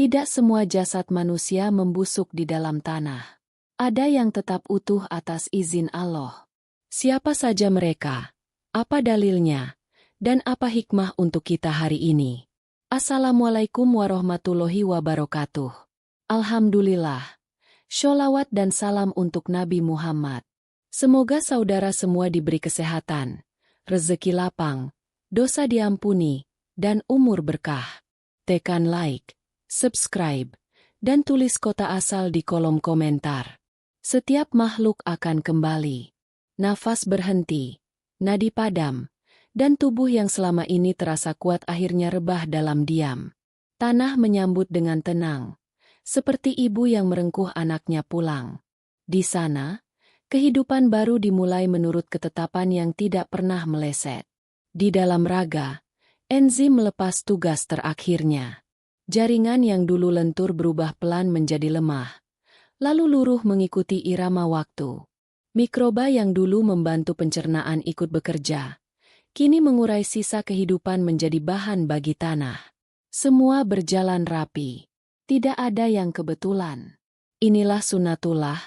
Tidak semua jasad manusia membusuk di dalam tanah. Ada yang tetap utuh atas izin Allah. Siapa saja mereka? Apa dalilnya? Dan apa hikmah untuk kita hari ini? Assalamualaikum warahmatullahi wabarakatuh. Alhamdulillah. Sholawat dan salam untuk Nabi Muhammad. Semoga saudara semua diberi kesehatan, rezeki lapang, dosa diampuni, dan umur berkah. Tekan like, subscribe, dan tulis kota asal di kolom komentar. Setiap makhluk akan kembali. Nafas berhenti, nadi padam, dan tubuh yang selama ini terasa kuat akhirnya rebah dalam diam. Tanah menyambut dengan tenang, seperti ibu yang merengkuh anaknya pulang. Di sana, kehidupan baru dimulai menurut ketetapan yang tidak pernah meleset. Di dalam raga, enzim melepas tugas terakhirnya. Jaringan yang dulu lentur berubah pelan menjadi lemah, lalu luruh mengikuti irama waktu. Mikroba yang dulu membantu pencernaan ikut bekerja, kini mengurai sisa kehidupan menjadi bahan bagi tanah. Semua berjalan rapi. Tidak ada yang kebetulan. Inilah sunnatullah,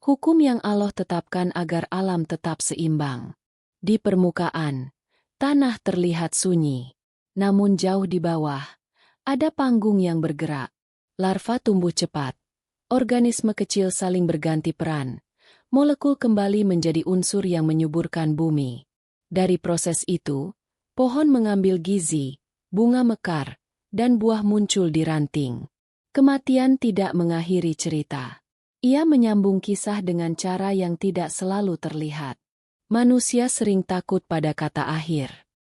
hukum yang Allah tetapkan agar alam tetap seimbang. Di permukaan, tanah terlihat sunyi. Namun jauh di bawah, ada panggung yang bergerak. Larva tumbuh cepat. Organisme kecil saling berganti peran. Molekul kembali menjadi unsur yang menyuburkan bumi. Dari proses itu, pohon mengambil gizi, bunga mekar, dan buah muncul di ranting. Kematian tidak mengakhiri cerita. Ia menyambung kisah dengan cara yang tidak selalu terlihat. Manusia sering takut pada kata akhir.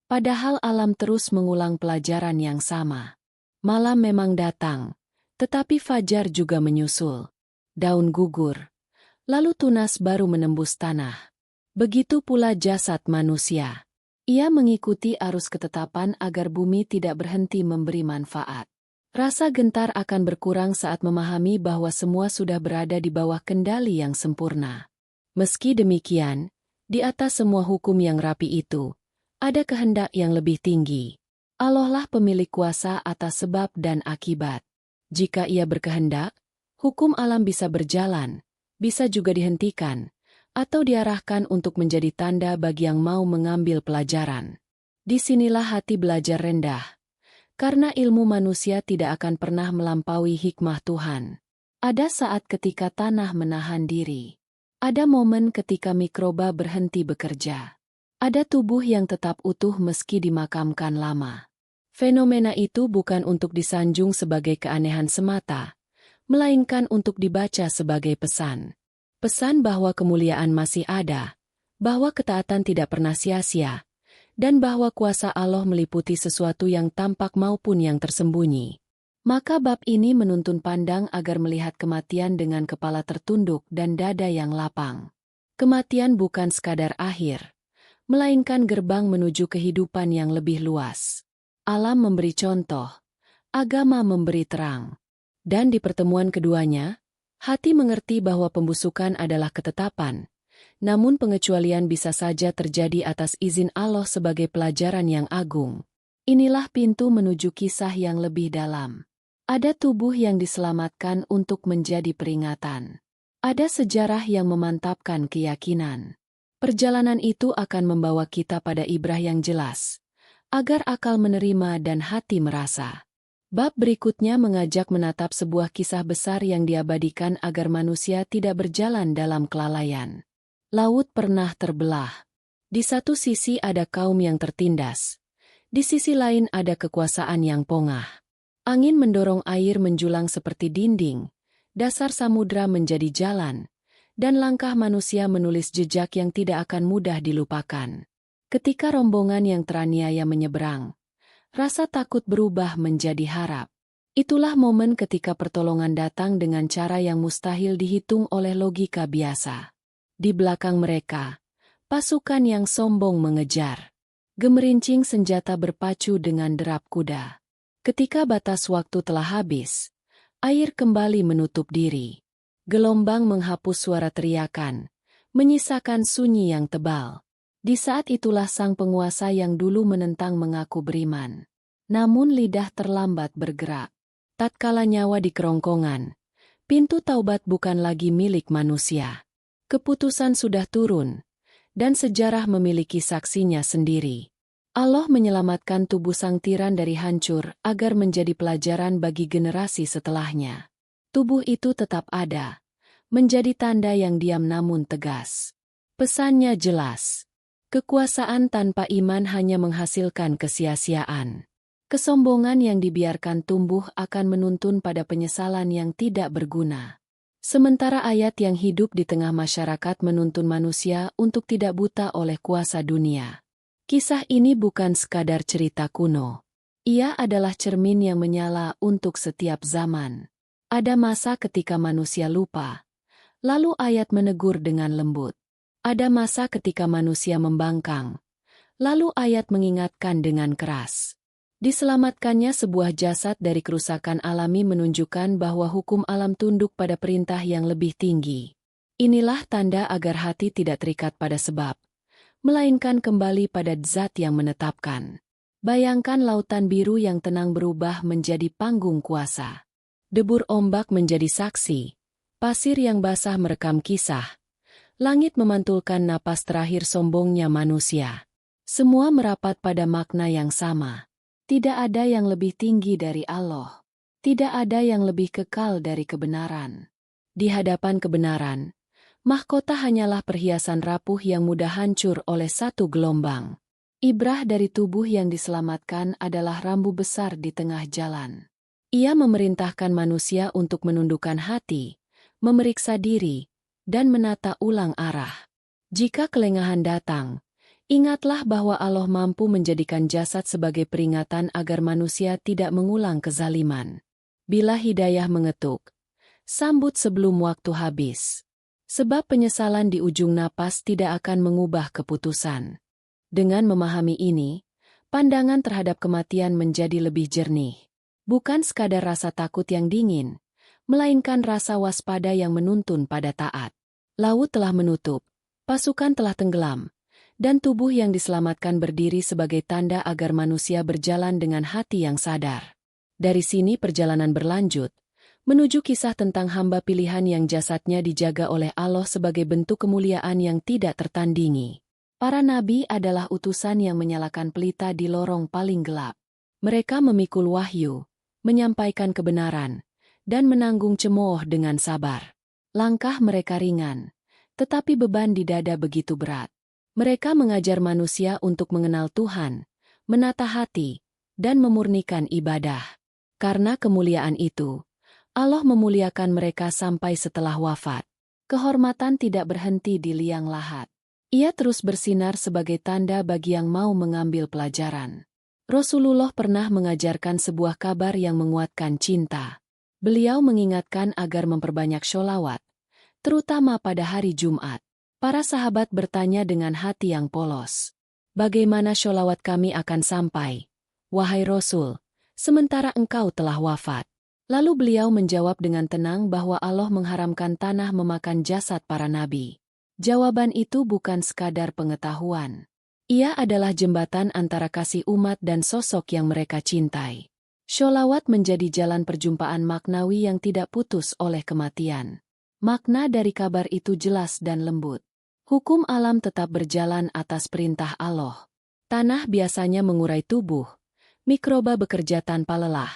Padahal alam terus mengulang pelajaran yang sama. Malam memang datang, tetapi fajar juga menyusul. Daun gugur, lalu tunas baru menembus tanah. Begitu pula jasad manusia. Ia mengikuti arus ketetapan agar bumi tidak berhenti memberi manfaat. Rasa gentar akan berkurang saat memahami bahwa semua sudah berada di bawah kendali yang sempurna. Meski demikian, di atas semua hukum yang rapi itu, ada kehendak yang lebih tinggi. Allah lah pemilik kuasa atas sebab dan akibat. Jika Ia berkehendak, hukum alam bisa berjalan, bisa juga dihentikan, atau diarahkan untuk menjadi tanda bagi yang mau mengambil pelajaran. Disinilah hati belajar rendah. Karena ilmu manusia tidak akan pernah melampaui hikmah Tuhan. Ada saat ketika tanah menahan diri. Ada momen ketika mikroba berhenti bekerja. Ada tubuh yang tetap utuh meski dimakamkan lama. Fenomena itu bukan untuk disanjung sebagai keanehan semata, melainkan untuk dibaca sebagai pesan. Pesan bahwa kemuliaan masih ada, bahwa ketaatan tidak pernah sia-sia, dan bahwa kuasa Allah meliputi sesuatu yang tampak maupun yang tersembunyi. Maka bab ini menuntun pandang agar melihat kematian dengan kepala tertunduk dan dada yang lapang. Kematian bukan sekadar akhir, melainkan gerbang menuju kehidupan yang lebih luas. Alam memberi contoh, agama memberi terang. Dan di pertemuan keduanya, hati mengerti bahwa pembusukan adalah ketetapan. Namun pengecualian bisa saja terjadi atas izin Allah sebagai pelajaran yang agung. Inilah pintu menuju kisah yang lebih dalam. Ada tubuh yang diselamatkan untuk menjadi peringatan. Ada sejarah yang memantapkan keyakinan. Perjalanan itu akan membawa kita pada ibrah yang jelas, agar akal menerima dan hati merasa. Bab berikutnya mengajak menatap sebuah kisah besar yang diabadikan agar manusia tidak berjalan dalam kelalaian. Laut pernah terbelah. Di satu sisi ada kaum yang tertindas. Di sisi lain ada kekuasaan yang pongah. Angin mendorong air menjulang seperti dinding. Dasar samudra menjadi jalan. Dan langkah manusia menulis jejak yang tidak akan mudah dilupakan. Ketika rombongan yang teraniaya menyeberang, rasa takut berubah menjadi harap. Itulah momen ketika pertolongan datang dengan cara yang mustahil dihitung oleh logika biasa. Di belakang mereka, pasukan yang sombong mengejar. Gemerincing senjata berpacu dengan derap kuda. Ketika batas waktu telah habis, air kembali menutup diri. Gelombang menghapus suara teriakan, menyisakan sunyi yang tebal. Di saat itulah sang penguasa yang dulu menentang mengaku beriman. Namun lidah terlambat bergerak. tatkala nyawa di kerongkongan, pintu taubat bukan lagi milik manusia. Keputusan sudah turun, dan sejarah memiliki saksinya sendiri. Allah menyelamatkan tubuh sang tiran dari hancur agar menjadi pelajaran bagi generasi setelahnya. Tubuh itu tetap ada, menjadi tanda yang diam namun tegas. Pesannya jelas. Kekuasaan tanpa iman hanya menghasilkan kesia-siaan. Kesombongan yang dibiarkan tumbuh akan menuntun pada penyesalan yang tidak berguna. Sementara ayat yang hidup di tengah masyarakat menuntun manusia untuk tidak buta oleh kuasa dunia. Kisah ini bukan sekadar cerita kuno. Ia adalah cermin yang menyala untuk setiap zaman. Ada masa ketika manusia lupa, lalu ayat menegur dengan lembut. Ada masa ketika manusia membangkang, lalu ayat mengingatkan dengan keras. Diselamatkannya sebuah jasad dari kerusakan alami menunjukkan bahwa hukum alam tunduk pada perintah yang lebih tinggi. Inilah tanda agar hati tidak terikat pada sebab, melainkan kembali pada zat yang menetapkan. Bayangkan lautan biru yang tenang berubah menjadi panggung kuasa. Debur ombak menjadi saksi, pasir yang basah merekam kisah, langit memantulkan napas terakhir sombongnya manusia. Semua merapat pada makna yang sama. Tidak ada yang lebih tinggi dari Allah. Tidak ada yang lebih kekal dari kebenaran. Di hadapan kebenaran, mahkota hanyalah perhiasan rapuh yang mudah hancur oleh satu gelombang. Ibrah dari tubuh yang diselamatkan adalah rambu besar di tengah jalan. Ia memerintahkan manusia untuk menundukkan hati, memeriksa diri, dan menata ulang arah. Jika kelengahan datang, ingatlah bahwa Allah mampu menjadikan jasad sebagai peringatan agar manusia tidak mengulang kezaliman. Bila hidayah mengetuk, sambut sebelum waktu habis. Sebab penyesalan di ujung napas tidak akan mengubah keputusan. Dengan memahami ini, pandangan terhadap kematian menjadi lebih jernih. Bukan sekadar rasa takut yang dingin, melainkan rasa waspada yang menuntun pada taat. Laut telah menutup, pasukan telah tenggelam, dan tubuh yang diselamatkan berdiri sebagai tanda agar manusia berjalan dengan hati yang sadar. Dari sini perjalanan berlanjut, menuju kisah tentang hamba pilihan yang jasadnya dijaga oleh Allah sebagai bentuk kemuliaan yang tidak tertandingi. Para nabi adalah utusan yang menyalakan pelita di lorong paling gelap. Mereka memikul wahyu, menyampaikan kebenaran, dan menanggung cemooh dengan sabar. Langkah mereka ringan, tetapi beban di dada begitu berat. Mereka mengajar manusia untuk mengenal Tuhan, menata hati, dan memurnikan ibadah. Karena kemuliaan itu, Allah memuliakan mereka sampai setelah wafat. Kehormatan tidak berhenti di liang lahat. Ia terus bersinar sebagai tanda bagi yang mau mengambil pelajaran. Rasulullah pernah mengajarkan sebuah kabar yang menguatkan cinta. Beliau mengingatkan agar memperbanyak sholawat, terutama pada hari Jumat. Para sahabat bertanya dengan hati yang polos. Bagaimana sholawat kami akan sampai, wahai Rasul, sementara engkau telah wafat? Lalu beliau menjawab dengan tenang bahwa Allah mengharamkan tanah memakan jasad para nabi. Jawaban itu bukan sekadar pengetahuan. Ia adalah jembatan antara kasih umat dan sosok yang mereka cintai. Sholawat menjadi jalan perjumpaan maknawi yang tidak putus oleh kematian. Makna dari kabar itu jelas dan lembut. Hukum alam tetap berjalan atas perintah Allah. Tanah biasanya mengurai tubuh, mikroba bekerja tanpa lelah.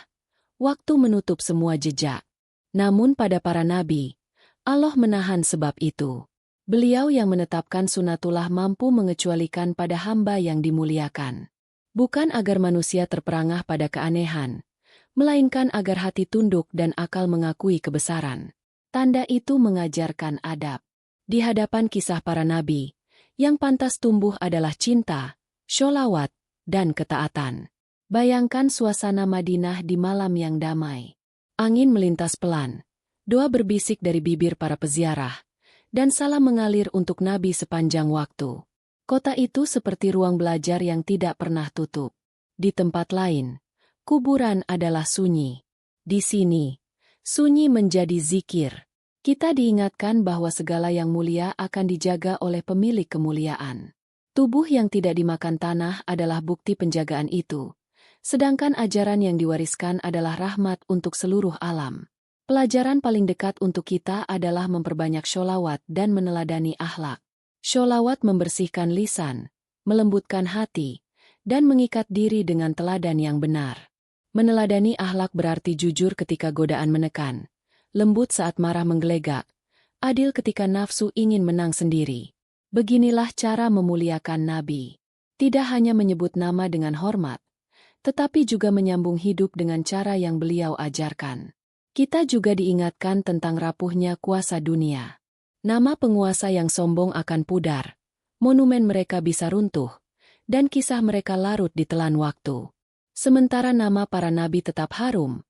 Waktu menutup semua jejak. Namun pada para nabi, Allah menahan sebab itu. Beliau yang menetapkan sunatullah mampu mengecualikan pada hamba yang dimuliakan. Bukan agar manusia terperangah pada keanehan, melainkan agar hati tunduk dan akal mengakui kebesaran. Tanda itu mengajarkan adab. Di hadapan kisah para nabi, yang pantas tumbuh adalah cinta, sholawat, dan ketaatan. Bayangkan suasana Madinah di malam yang damai. Angin melintas pelan, doa berbisik dari bibir para peziarah, dan salam mengalir untuk Nabi sepanjang waktu. Kota itu seperti ruang belajar yang tidak pernah tutup. Di tempat lain, kuburan adalah sunyi. Di sini, sunyi menjadi zikir. Kita diingatkan bahwa segala yang mulia akan dijaga oleh pemilik kemuliaan. Tubuh yang tidak dimakan tanah adalah bukti penjagaan itu. Sedangkan ajaran yang diwariskan adalah rahmat untuk seluruh alam. Pelajaran paling dekat untuk kita adalah memperbanyak sholawat dan meneladani akhlak. Sholawat membersihkan lisan, melembutkan hati, dan mengikat diri dengan teladan yang benar. Meneladani akhlak berarti jujur ketika godaan menekan, lembut saat marah menggelegak, adil ketika nafsu ingin menang sendiri. Beginilah cara memuliakan Nabi. Tidak hanya menyebut nama dengan hormat, tetapi juga menyambung hidup dengan cara yang beliau ajarkan. Kita juga diingatkan tentang rapuhnya kuasa dunia. Nama penguasa yang sombong akan pudar, monumen mereka bisa runtuh, dan kisah mereka larut di telan waktu. Sementara nama para nabi tetap harum,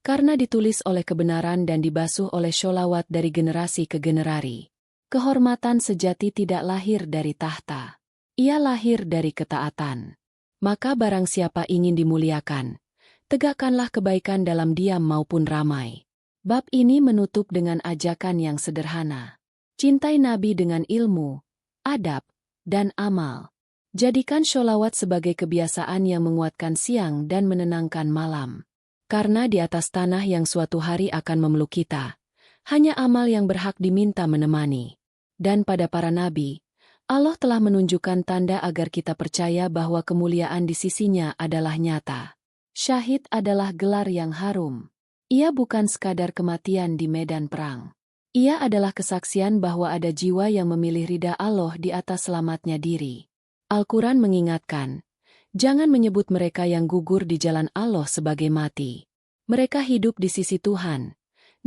karena ditulis oleh kebenaran dan dibasuh oleh sholawat dari generasi ke generasi. Kehormatan sejati tidak lahir dari tahta. Ia lahir dari ketaatan. Maka barang siapa ingin dimuliakan, tegakkanlah kebaikan dalam diam maupun ramai. Bab ini menutup dengan ajakan yang sederhana. Cintai Nabi dengan ilmu, adab, dan amal. Jadikan sholawat sebagai kebiasaan yang menguatkan siang dan menenangkan malam. Karena di atas tanah yang suatu hari akan memeluk kita, hanya amal yang berhak diminta menemani. Dan pada para nabi, Allah telah menunjukkan tanda agar kita percaya bahwa kemuliaan di sisinya adalah nyata. Syahid adalah gelar yang harum. Ia bukan sekadar kematian di medan perang. Ia adalah kesaksian bahwa ada jiwa yang memilih ridha Allah di atas selamatnya diri. Al-Quran mengingatkan, jangan menyebut mereka yang gugur di jalan Allah sebagai mati. Mereka hidup di sisi Tuhan,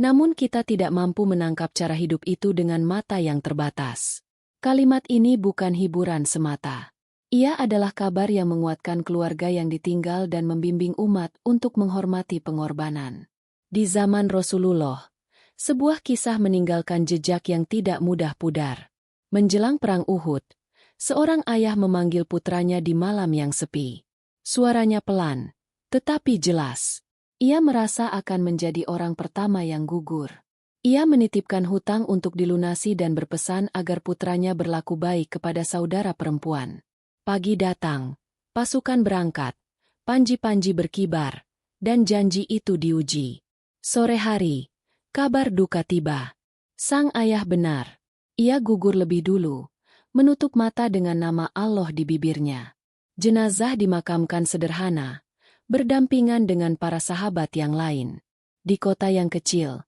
namun kita tidak mampu menangkap cara hidup itu dengan mata yang terbatas. Kalimat ini bukan hiburan semata. Ia adalah kabar yang menguatkan keluarga yang ditinggal dan membimbing umat untuk menghormati pengorbanan. Di zaman Rasulullah, sebuah kisah meninggalkan jejak yang tidak mudah pudar. Menjelang perang Uhud, seorang ayah memanggil putranya di malam yang sepi. Suaranya pelan, tetapi jelas. Ia merasa akan menjadi orang pertama yang gugur. Ia menitipkan hutang untuk dilunasi dan berpesan agar putranya berlaku baik kepada saudara perempuan. Pagi datang, pasukan berangkat, panji-panji berkibar, dan janji itu diuji. Sore hari, kabar duka tiba. Sang ayah benar. Ia gugur lebih dulu, menutup mata dengan nama Allah di bibirnya. Jenazah dimakamkan sederhana, berdampingan dengan para sahabat yang lain. Di kota yang kecil,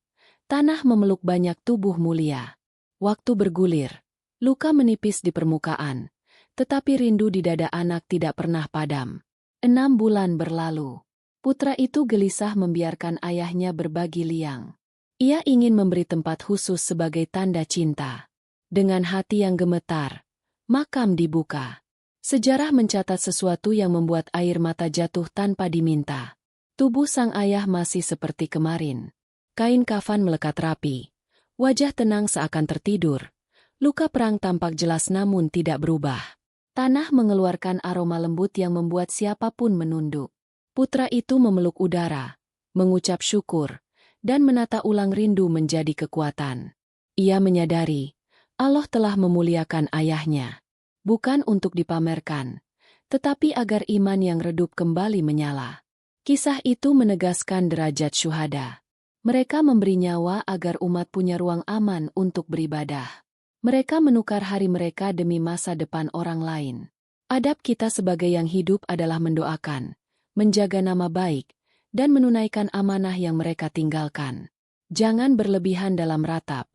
tanah memeluk banyak tubuh mulia. Waktu bergulir, luka menipis di permukaan, tetapi rindu di dada anak tidak pernah padam. 6 bulan berlalu. Putra itu gelisah membiarkan ayahnya berbagi liang. Ia ingin memberi tempat khusus sebagai tanda cinta. Dengan hati yang gemetar, makam dibuka. Sejarah mencatat sesuatu yang membuat air mata jatuh tanpa diminta. Tubuh sang ayah masih seperti kemarin. Kain kafan melekat rapi. Wajah tenang seakan tertidur. Luka perang tampak jelas namun tidak berubah. Tanah mengeluarkan aroma lembut yang membuat siapapun menunduk. Putra itu memeluk udara, mengucap syukur, dan menata ulang rindu menjadi kekuatan. Ia menyadari, Allah telah memuliakan ayahnya. Bukan untuk dipamerkan, tetapi agar iman yang redup kembali menyala. Kisah itu menegaskan derajat syuhada. Mereka memberi nyawa agar umat punya ruang aman untuk beribadah. Mereka menukar hari mereka demi masa depan orang lain. Adab kita sebagai yang hidup adalah mendoakan, menjaga nama baik, dan menunaikan amanah yang mereka tinggalkan. Jangan berlebihan dalam ratap.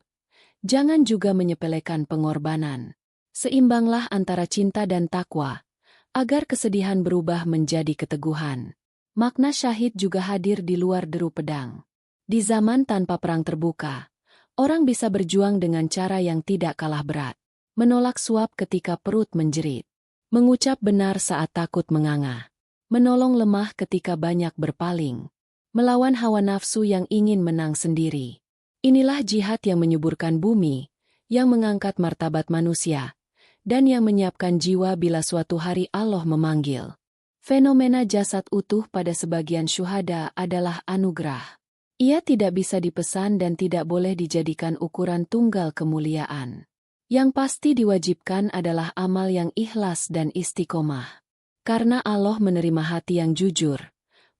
Jangan juga menyepelekan pengorbanan. Seimbanglah antara cinta dan takwa, agar kesedihan berubah menjadi keteguhan. Makna syahid juga hadir di luar deru pedang. Di zaman tanpa perang terbuka, orang bisa berjuang dengan cara yang tidak kalah berat. Menolak suap ketika perut menjerit. Mengucap benar saat takut menganga. Menolong lemah ketika banyak berpaling. Melawan hawa nafsu yang ingin menang sendiri. Inilah jihad yang menyuburkan bumi, yang mengangkat martabat manusia, dan yang menyiapkan jiwa bila suatu hari Allah memanggil. Fenomena jasad utuh pada sebagian syuhada adalah anugerah. Ia tidak bisa dipesan dan tidak boleh dijadikan ukuran tunggal kemuliaan. Yang pasti diwajibkan adalah amal yang ikhlas dan istiqomah. Karena Allah menerima hati yang jujur,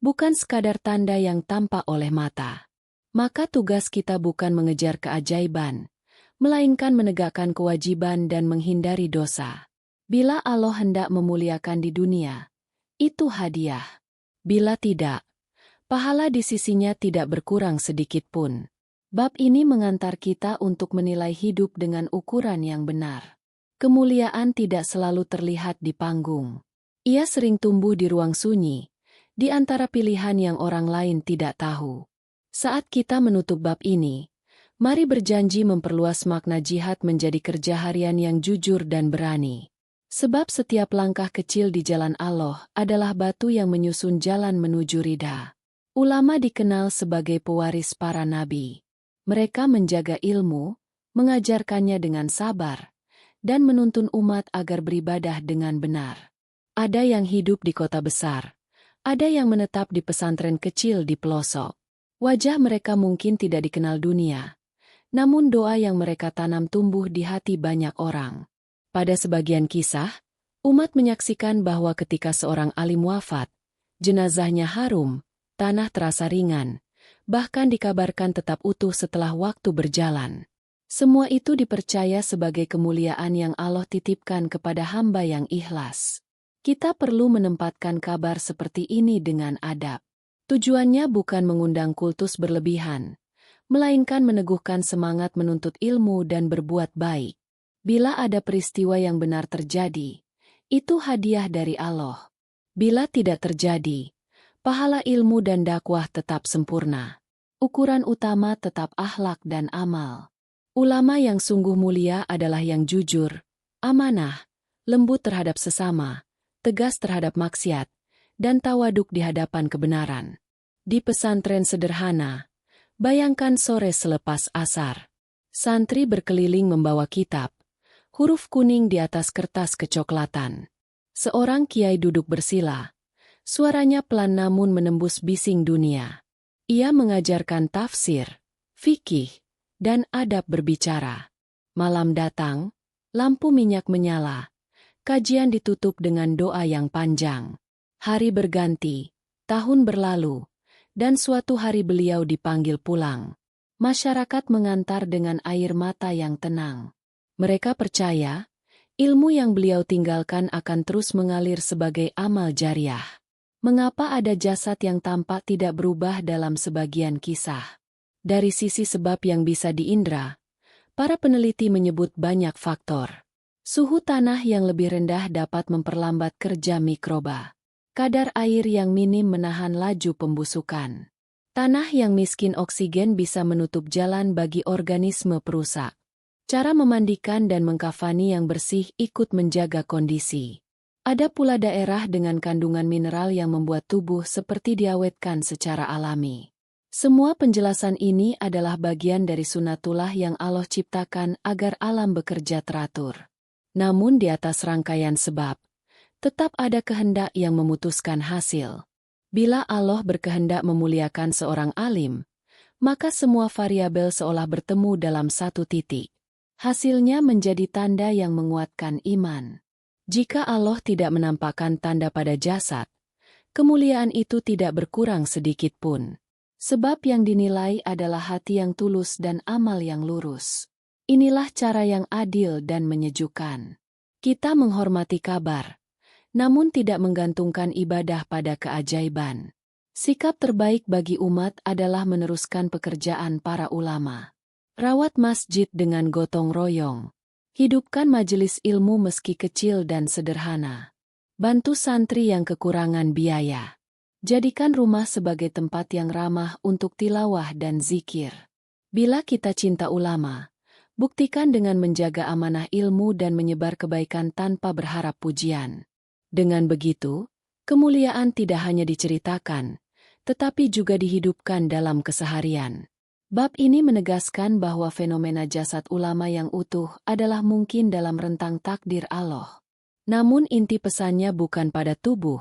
bukan sekadar tanda yang tampak oleh mata. Maka tugas kita bukan mengejar keajaiban, melainkan menegakkan kewajiban dan menghindari dosa. Bila Allah hendak memuliakan di dunia, itu hadiah. Bila tidak, pahala di sisinya tidak berkurang sedikit pun. Bab ini mengantar kita untuk menilai hidup dengan ukuran yang benar. Kemuliaan tidak selalu terlihat di panggung. Ia sering tumbuh di ruang sunyi, di antara pilihan yang orang lain tidak tahu. Saat kita menutup bab ini, mari berjanji memperluas makna jihad menjadi kerja harian yang jujur dan berani. Sebab setiap langkah kecil di jalan Allah adalah batu yang menyusun jalan menuju ridha. Ulama dikenal sebagai pewaris para nabi. Mereka menjaga ilmu, mengajarkannya dengan sabar, dan menuntun umat agar beribadah dengan benar. Ada yang hidup di kota besar, ada yang menetap di pesantren kecil di pelosok. Wajah mereka mungkin tidak dikenal dunia, namun doa yang mereka tanam tumbuh di hati banyak orang. Pada sebagian kisah, umat menyaksikan bahwa ketika seorang alim wafat, jenazahnya harum, tanah terasa ringan, bahkan dikabarkan tetap utuh setelah waktu berjalan. Semua itu dipercaya sebagai kemuliaan yang Allah titipkan kepada hamba yang ikhlas. Kita perlu menempatkan kabar seperti ini dengan adab. Tujuannya bukan mengundang kultus berlebihan, melainkan meneguhkan semangat menuntut ilmu dan berbuat baik. Bila ada peristiwa yang benar terjadi, itu hadiah dari Allah. Bila tidak terjadi, pahala ilmu dan dakwah tetap sempurna. Ukuran utama tetap akhlak dan amal. Ulama yang sungguh mulia adalah yang jujur, amanah, lembut terhadap sesama, tegas terhadap maksiat, dan tawaduk di hadapan kebenaran. Di pesantren sederhana, bayangkan sore selepas asar. Santri berkeliling membawa kitab, huruf kuning di atas kertas kecoklatan. Seorang kiai duduk bersila, suaranya pelan namun menembus bising dunia. Ia mengajarkan tafsir, fikih, dan adab berbicara. Malam datang, lampu minyak menyala, kajian ditutup dengan doa yang panjang. Hari berganti, tahun berlalu, dan suatu hari beliau dipanggil pulang. Masyarakat mengantar dengan air mata yang tenang. Mereka percaya, ilmu yang beliau tinggalkan akan terus mengalir sebagai amal jariah. Mengapa ada jasad yang tampak tidak berubah dalam sebagian kisah? Dari sisi sebab yang bisa diindra, para peneliti menyebut banyak faktor. Suhu tanah yang lebih rendah dapat memperlambat kerja mikroba. Kadar air yang minim menahan laju pembusukan. Tanah yang miskin oksigen bisa menutup jalan bagi organisme perusak. Cara memandikan dan mengkafani yang bersih ikut menjaga kondisi. Ada pula daerah dengan kandungan mineral yang membuat tubuh seperti diawetkan secara alami. Semua penjelasan ini adalah bagian dari sunatullah yang Allah ciptakan agar alam bekerja teratur. Namun di atas rangkaian sebab, tetap ada kehendak yang memutuskan hasil. Bila Allah berkehendak memuliakan seorang alim, maka semua variabel seolah bertemu dalam satu titik. Hasilnya menjadi tanda yang menguatkan iman. Jika Allah tidak menampakkan tanda pada jasad, kemuliaan itu tidak berkurang sedikit pun. Sebab yang dinilai adalah hati yang tulus dan amal yang lurus. Inilah cara yang adil dan menyejukkan. Kita menghormati kabar, namun tidak menggantungkan ibadah pada keajaiban. Sikap terbaik bagi umat adalah meneruskan pekerjaan para ulama. Rawat masjid dengan gotong royong. Hidupkan majelis ilmu meski kecil dan sederhana. Bantu santri yang kekurangan biaya. Jadikan rumah sebagai tempat yang ramah untuk tilawah dan zikir. Bila kita cinta ulama, buktikan dengan menjaga amanah ilmu dan menyebar kebaikan tanpa berharap pujian. Dengan begitu, kemuliaan tidak hanya diceritakan, tetapi juga dihidupkan dalam keseharian. Bab ini menegaskan bahwa fenomena jasad ulama yang utuh adalah mungkin dalam rentang takdir Allah. Namun inti pesannya bukan pada tubuh,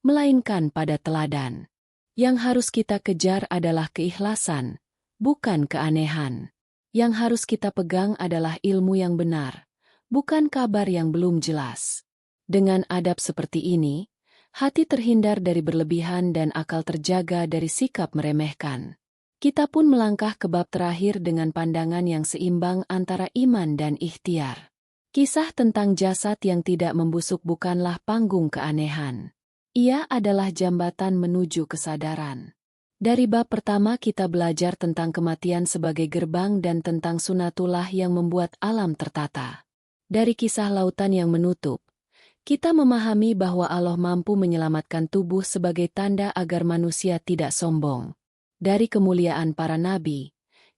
melainkan pada teladan. Yang harus kita kejar adalah keikhlasan, bukan keanehan. Yang harus kita pegang adalah ilmu yang benar, bukan kabar yang belum jelas. Dengan adab seperti ini, Hati terhindar dari berlebihan dan akal terjaga dari sikap meremehkan. Kita pun melangkah ke bab terakhir dengan pandangan yang seimbang antara iman dan ikhtiar. Kisah tentang jasad yang tidak membusuk bukanlah panggung keanehan. Ia adalah jambatan menuju kesadaran. Dari bab pertama kita belajar tentang kematian sebagai gerbang dan tentang sunatullah yang membuat alam tertata. Dari kisah lautan yang menutup, kita memahami bahwa Allah mampu menyelamatkan tubuh sebagai tanda agar manusia tidak sombong. Dari kemuliaan para nabi,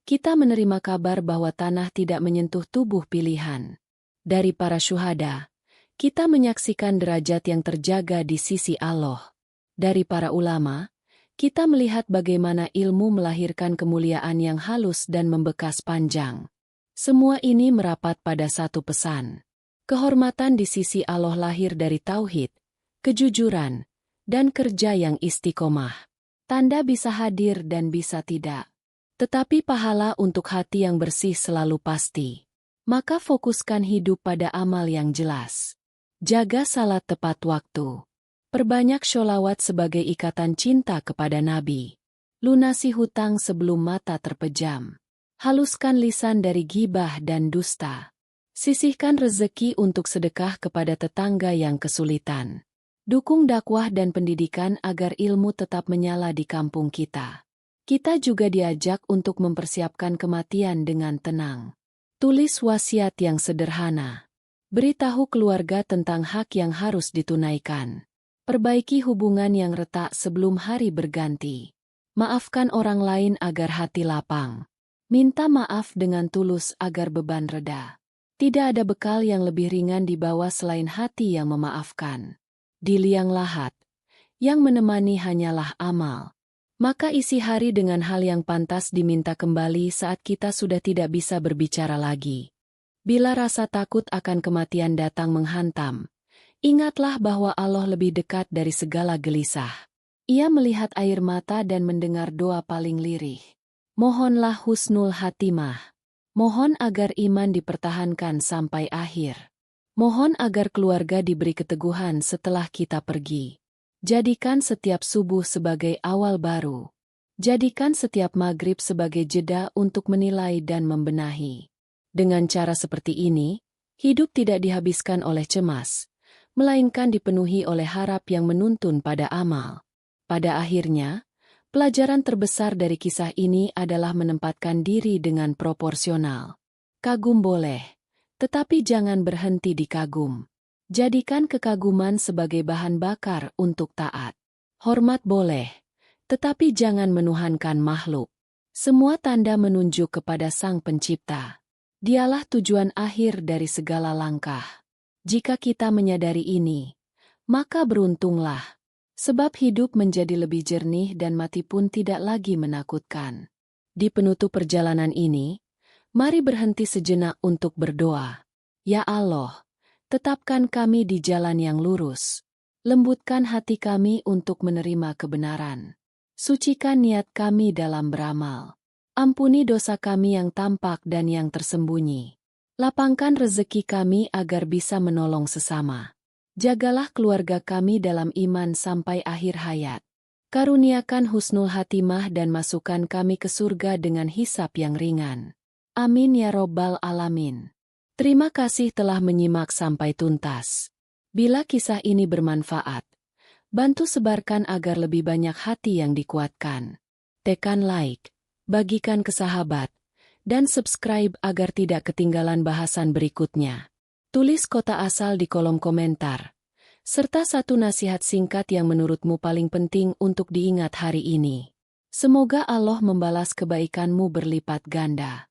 kita menerima kabar bahwa tanah tidak menyentuh tubuh pilihan. Dari para syuhada, kita menyaksikan derajat yang terjaga di sisi Allah. Dari para ulama, kita melihat bagaimana ilmu melahirkan kemuliaan yang halus dan membekas panjang. Semua ini merapat pada satu pesan. Kehormatan di sisi Allah lahir dari tauhid, kejujuran, dan kerja yang istiqomah. Tanda bisa hadir dan bisa tidak. Tetapi pahala untuk hati yang bersih selalu pasti. Maka fokuskan hidup pada amal yang jelas. Jaga salat tepat waktu. Perbanyak sholawat sebagai ikatan cinta kepada Nabi. Lunasi hutang sebelum mata terpejam. Haluskan lisan dari gibah dan dusta. Sisihkan rezeki untuk sedekah kepada tetangga yang kesulitan. Dukung dakwah dan pendidikan agar ilmu tetap menyala di kampung kita. Kita juga diajak untuk mempersiapkan kematian dengan tenang. Tulis wasiat yang sederhana. Beritahu keluarga tentang hak yang harus ditunaikan. Perbaiki hubungan yang retak sebelum hari berganti. Maafkan orang lain agar hati lapang. Minta maaf dengan tulus agar beban reda. Tidak ada bekal yang lebih ringan dibawa selain hati yang memaafkan. Di liang lahat, yang menemani hanyalah amal. Maka isi hari dengan hal yang pantas diminta kembali saat kita sudah tidak bisa berbicara lagi. Bila rasa takut akan kematian datang menghantam, ingatlah bahwa Allah lebih dekat dari segala gelisah. Ia melihat air mata dan mendengar doa paling lirih. Mohonlah husnul hatimah. Mohon agar iman dipertahankan sampai akhir. Mohon agar keluarga diberi keteguhan setelah kita pergi. Jadikan setiap subuh sebagai awal baru. Jadikan setiap maghrib sebagai jeda untuk menilai dan membenahi. Dengan cara seperti ini, hidup tidak dihabiskan oleh cemas, melainkan dipenuhi oleh harap yang menuntun pada amal. Pada akhirnya, pelajaran terbesar dari kisah ini adalah menempatkan diri dengan proporsional. Kagum boleh, tetapi jangan berhenti di kagum. Jadikan kekaguman sebagai bahan bakar untuk taat. Hormat boleh, tetapi jangan menuhankan makhluk. Semua tanda menunjuk kepada Sang Pencipta. Dialah tujuan akhir dari segala langkah. Jika kita menyadari ini, maka beruntunglah. Sebab hidup menjadi lebih jernih dan mati pun tidak lagi menakutkan. Di penutup perjalanan ini, mari berhenti sejenak untuk berdoa. Ya Allah, tetapkan kami di jalan yang lurus. Lembutkan hati kami untuk menerima kebenaran. Sucikan niat kami dalam beramal. Ampuni dosa kami yang tampak dan yang tersembunyi. Lapangkan rezeki kami agar bisa menolong sesama. Jagalah keluarga kami dalam iman sampai akhir hayat. Karuniakan husnul hatimah dan masukkan kami ke surga dengan hisab yang ringan. Amin ya Robbal Alamin. Terima kasih telah menyimak sampai tuntas. Bila kisah ini bermanfaat, bantu sebarkan agar lebih banyak hati yang dikuatkan. Tekan like, bagikan ke sahabat, dan subscribe agar tidak ketinggalan bahasan berikutnya. Tulis kota asal di kolom komentar, serta satu nasihat singkat yang menurutmu paling penting untuk diingat hari ini. Semoga Allah membalas kebaikanmu berlipat ganda.